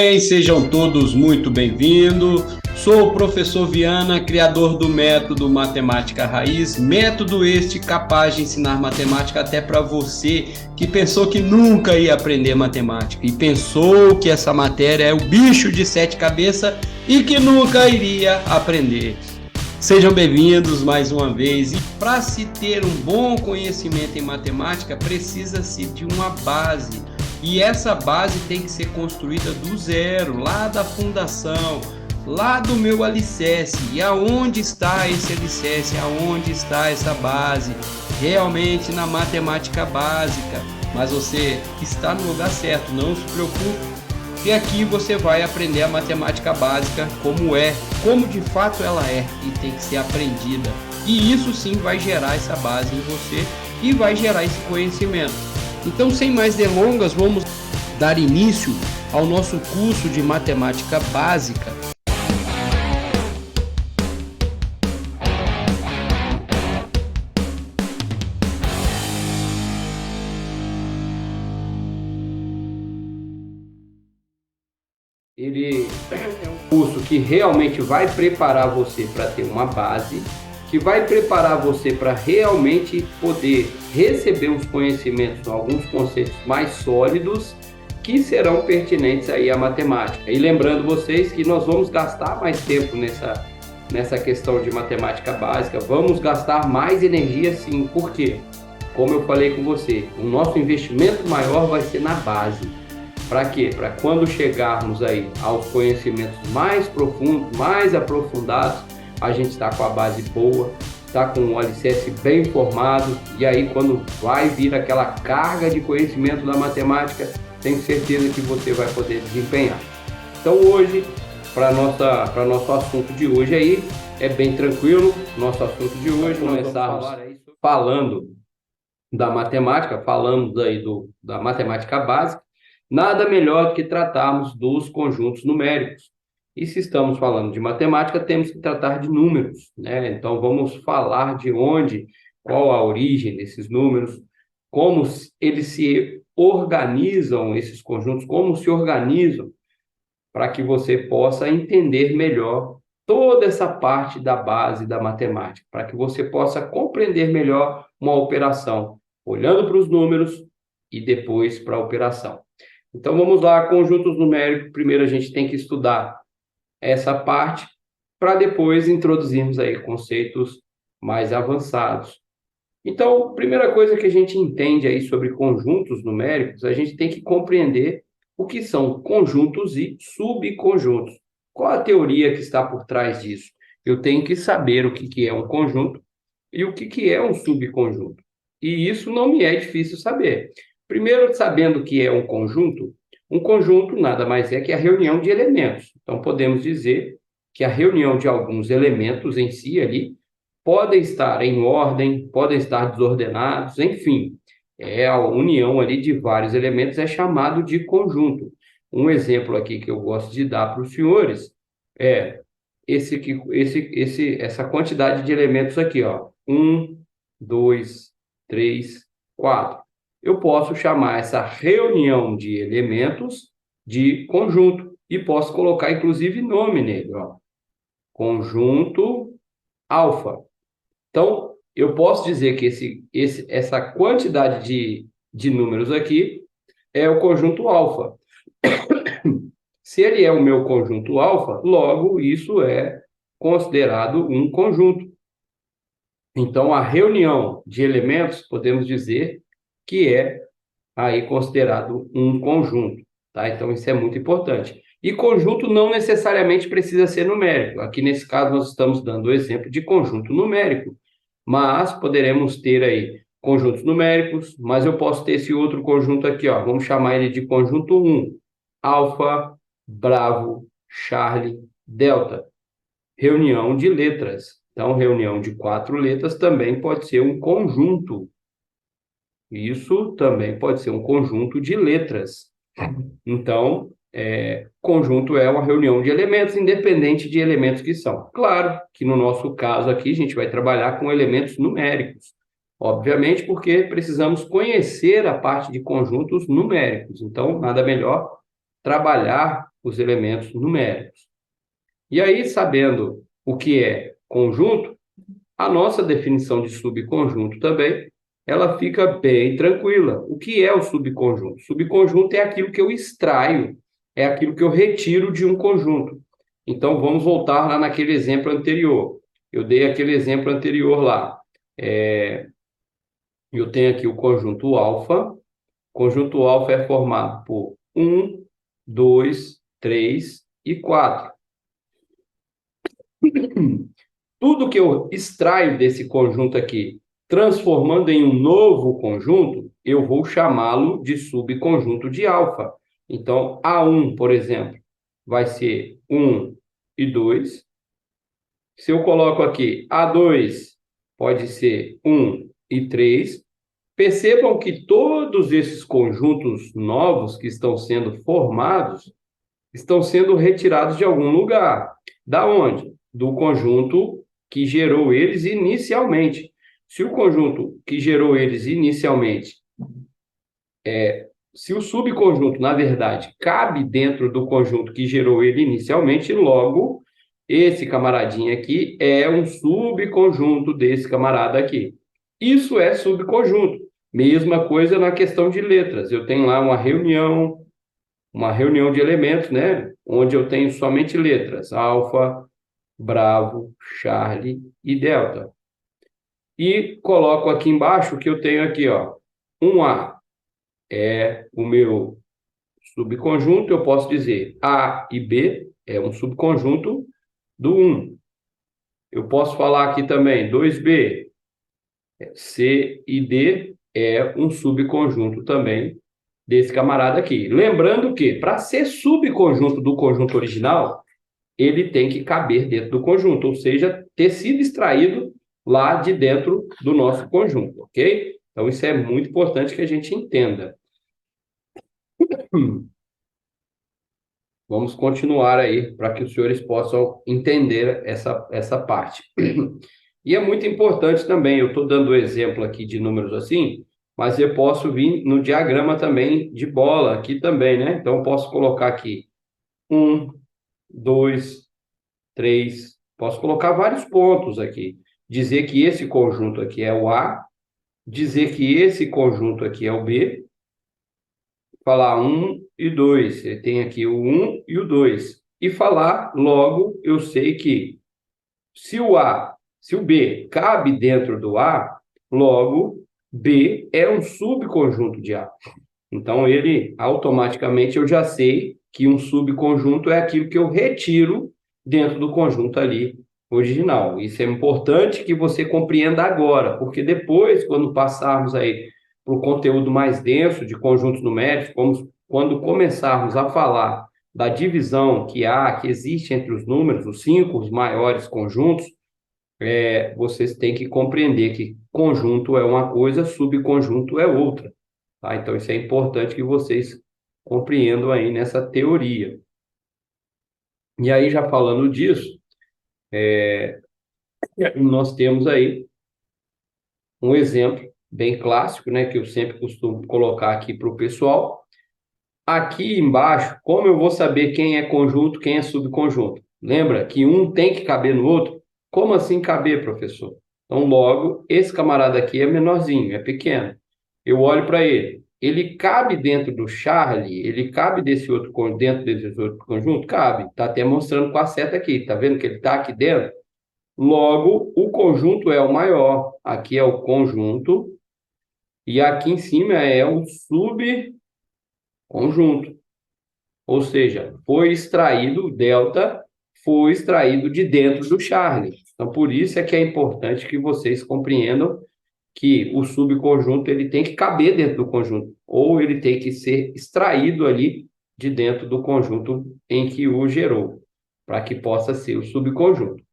Sejam todos muito bem-vindos. Sou o professor Viana, criador do método Matemática Raiz, método este capaz de ensinar matemática até para você que pensou que nunca ia aprender matemática e pensou que essa matéria é o bicho de sete cabeças e que nunca iria aprender. Sejam bem-vindos mais uma vez. E para se ter um bom conhecimento em matemática, precisa-se de uma base. E essa base tem que ser construída do zero, lá da fundação, lá do meu alicerce. E aonde está esse alicerce? Aonde está essa base? Realmente na matemática básica. Mas você está no lugar certo, não se preocupe. E aqui você vai aprender a matemática básica como de fato ela é e tem que ser aprendida. E isso sim vai gerar essa base em você e vai gerar esse conhecimento. Então, sem mais delongas, vamos dar início ao nosso curso de matemática básica. Ele é um curso que realmente vai preparar você para ter uma base, que vai preparar você para realmente poder receber os conhecimentos, alguns conceitos mais sólidos que serão pertinentes aí à matemática. E lembrando vocês que nós vamos gastar mais tempo nessa questão de matemática básica, vamos gastar mais energia sim. Por quê? Como eu falei com você, o nosso investimento maior vai ser na base. Para quê? Para quando chegarmos aí aos conhecimentos mais profundos, mais aprofundados, a gente está com a base boa, está com o alicerce bem formado, e aí quando vai vir aquela carga de conhecimento da matemática, tenho certeza que você vai poder desempenhar. Então hoje, para nosso assunto de hoje aí, é bem tranquilo, nosso assunto de hoje, começarmos falando da matemática, falamos aí da matemática básica, nada melhor do que tratarmos dos conjuntos numéricos. E se estamos falando de matemática, temos que tratar de números, né? Então, vamos falar de qual a origem desses números, como eles se organizam, esses conjuntos, como se organizam, para que você possa entender melhor toda essa parte da base da matemática, para que você possa compreender melhor uma operação, olhando para os números e depois para a operação. Então, vamos lá, conjuntos numéricos. Primeiro a gente tem que estudar essa parte para depois introduzirmos aí conceitos mais avançados. Então, primeira coisa que a gente entende aí sobre conjuntos numéricos, a gente tem que compreender o que são conjuntos e subconjuntos. Qual a teoria que está por trás disso? Eu tenho que saber o que é um conjunto e o que é um subconjunto. E isso não me é difícil saber. Primeiro, sabendo o que é um conjunto nada mais é que a reunião de elementos. Então, podemos dizer que a reunião de alguns elementos em si ali podem estar em ordem, podem estar desordenados, enfim. A união ali de vários elementos é chamado de conjunto. Um exemplo aqui que eu gosto de dar para os senhores é essa quantidade de elementos aqui, ó. 1, 2, 3, 4. Eu posso chamar essa reunião de elementos de conjunto e posso colocar, inclusive, nome nele, ó. Conjunto alfa. Então, eu posso dizer que essa quantidade de números aqui é o conjunto alfa. Se ele é o meu conjunto alfa, logo isso é considerado um conjunto. Então, a reunião de elementos, podemos dizer que é aí considerado um conjunto, tá? Então, isso é muito importante. E conjunto não necessariamente precisa ser numérico. Aqui, nesse caso, nós estamos dando o exemplo de conjunto numérico, mas poderemos ter aí conjuntos numéricos, mas eu posso ter esse outro conjunto aqui, ó. Vamos chamar ele de conjunto 1. Alfa, Bravo, Charlie, Delta. Reunião de letras. Então, reunião de 4 letras também pode ser um conjunto. Isso também pode ser um conjunto de letras. Então, conjunto é uma reunião de elementos, independente de elementos que são. Claro que no nosso caso aqui, a gente vai trabalhar com elementos numéricos. Obviamente, porque precisamos conhecer a parte de conjuntos numéricos. Então, nada melhor trabalhar os elementos numéricos. E aí, sabendo o que é conjunto, a nossa definição de subconjunto também, ela fica bem tranquila. O que é o subconjunto? Subconjunto é aquilo que eu extraio, é aquilo que eu retiro de um conjunto. Então, vamos voltar lá naquele exemplo anterior. Eu dei aquele exemplo anterior lá. Eu tenho aqui o conjunto alfa. O conjunto alfa é formado por 1, 2, 3 e 4. Tudo que eu extraio desse conjunto aqui, transformando em um novo conjunto, eu vou chamá-lo de subconjunto de alfa. Então, A1, por exemplo, vai ser 1 e 2. Se eu coloco aqui A2, pode ser 1 e 3. Percebam que todos esses conjuntos novos que estão sendo formados estão sendo retirados de algum lugar. Da onde? Do conjunto que gerou eles inicialmente. Se o conjunto que gerou eles inicialmente, se o subconjunto, na verdade, cabe dentro do conjunto que gerou ele inicialmente, logo, esse camaradinho aqui é um subconjunto desse camarada aqui. Isso é subconjunto. Mesma coisa na questão de letras. Eu tenho lá uma reunião de elementos, né? Onde eu tenho somente letras, alfa, Bravo, Charlie e Delta. E coloco aqui embaixo que eu tenho aqui, ó, um A é o meu subconjunto, eu posso dizer A e B é um subconjunto do 1. Eu posso falar aqui também 2B, C e D é um subconjunto também desse camarada aqui. Lembrando que, para ser subconjunto do conjunto original, ele tem que caber dentro do conjunto, ou seja, ter sido extraído lá de dentro do nosso conjunto, ok? Então, isso é muito importante que a gente entenda. Vamos continuar aí, para que os senhores possam entender essa parte. E é muito importante também, eu estou dando exemplo aqui de números assim, mas eu posso vir no diagrama também de bola, aqui também, né? Então, eu posso colocar aqui 1, 2, 3, posso colocar vários pontos aqui. Dizer que esse conjunto aqui é o A, dizer que esse conjunto aqui é o B, falar 1 e 2, você tem aqui o 1 e o 2. E falar, logo, eu sei que se o B cabe dentro do A, logo, B é um subconjunto de A. Então, ele, automaticamente, eu já sei que um subconjunto é aquilo que eu retiro dentro do conjunto ali original. Isso é importante que você compreenda agora, porque depois, quando passarmos aí para o conteúdo mais denso de conjuntos numéricos, quando começarmos a falar da divisão que existe entre os números, os 5 maiores conjuntos, vocês têm que compreender que conjunto é uma coisa, subconjunto é outra. Tá? Então, isso é importante que vocês compreendam aí nessa teoria. E aí, já falando disso, nós temos aí um exemplo bem clássico, né, que eu sempre costumo colocar aqui para o pessoal. Aqui embaixo, como eu vou saber quem é conjunto, quem é subconjunto? Lembra que um tem que caber no outro? Como assim caber, professor? Então, logo, esse camarada aqui é menorzinho, é pequeno. Eu olho para ele. Ele cabe dentro do Charlie? Ele cabe dentro desse outro conjunto? Cabe. Está até mostrando com a seta aqui. Está vendo que ele está aqui dentro? Logo, o conjunto é o maior. Aqui é o conjunto. E aqui em cima é o subconjunto. Ou seja, foi extraído, o delta foi extraído de dentro do Charlie. Então, por isso é que é importante que vocês compreendam que o subconjunto ele tem que caber dentro do conjunto, ou ele tem que ser extraído ali de dentro do conjunto em que o gerou, para que possa ser o subconjunto.